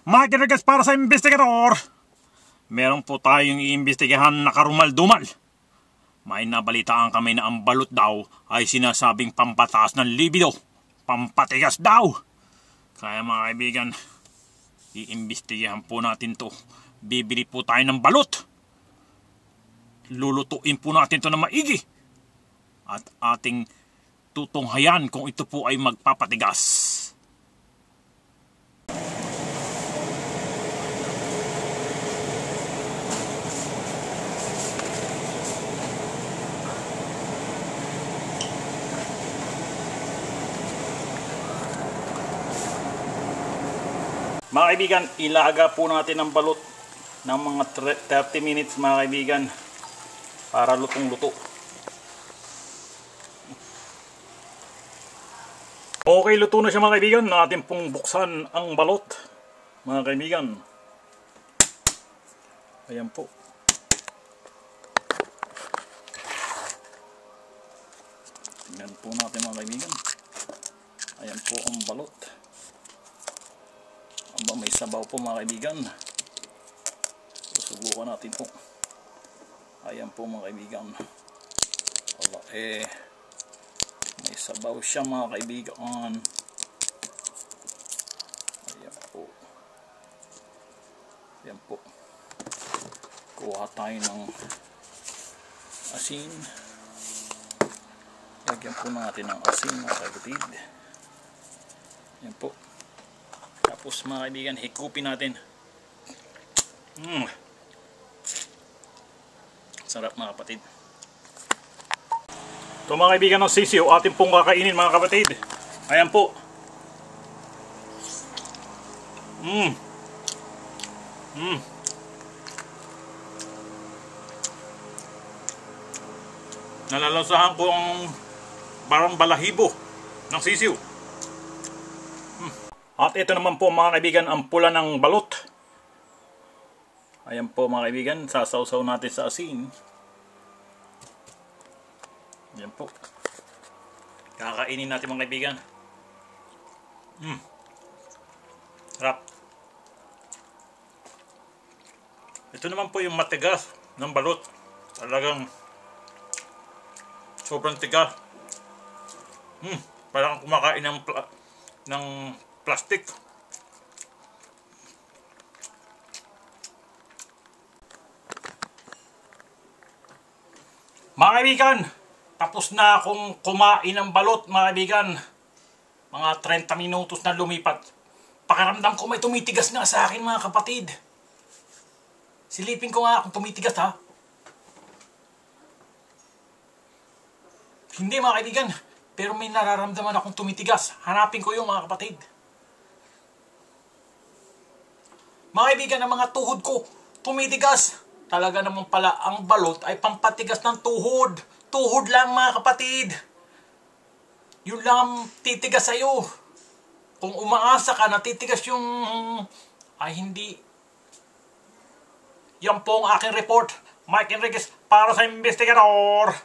Mike Enriquez para sa investigador. Meron po tayong iimbestigahan na karumal-dumal. May nabalitaan kami na ang balot daw ay sinasabing pampataas ng libido. Pampatigas daw. Kaya mga kaibigan, iimbestigahan po natin to. Bibili po tayo ng balot. Lulutuin po natin to na maigi. At ating tutunghayan kung ito po ay magpapatigas. Mga kaibigan, ilaga po natin ang balot ng mga 30 minutes mga kaibigan para lutong-luto. Okay, luto na siya mga kaibigan. Natin pong buksan ang balot mga kaibigan. Ayan po. Tingnan po natin mga kaibigan. Ayan po ang balot. Aba, may sabaw po mga kaibigan. Susubukan natin po. Ayan po mga kaibigan. Wala may sabaw siya mga kaibigan. Ayan po. Ayan po. Kuha tayo ng asin. Lagyan po natin ng asin mga kapatid. Ayan po. Tapos mga kaibigan, hikupin natin. Sarap mga kapatid. Ito mga kaibigan ng sisiw, atin pong kakainin mga kapatid. Ayan po. Nalalasahan ko ang parang balahibo ng sisiw. At ito naman po mga kaibigan ang pula ng balot. Ayan po mga kaibigan, sasawsaw natin sa asin. Ayan po. Kakainin natin mga kaibigan. Sarap. Ito naman po yung matigas ng balot. Talagang sobrang tigas. Parang kumakain ng plastic. Mga kaibigan, tapos na akong kumain ng balot mga kaibigan. Mga 30 minutos na lumipat. Pakiramdam ko may tumitigas nga sa akin mga kapatid. Silipin ko nga kung tumitigas ha. Hindi mga kaibigan, pero may nararamdaman akong tumitigas. Hanapin ko yung mga kapatid. Mga kaibigan, ang mga tuhod ko tumitigas. Talaga naman pala ang balot ay pampatigas ng tuhod. Tuhod lang mga kapatid. Yun lang ang titigas sa'yo. Kung umaasa ka na titigas yung ay hindi. Yan po ang aking report. Mike Enriquez para sa investigador.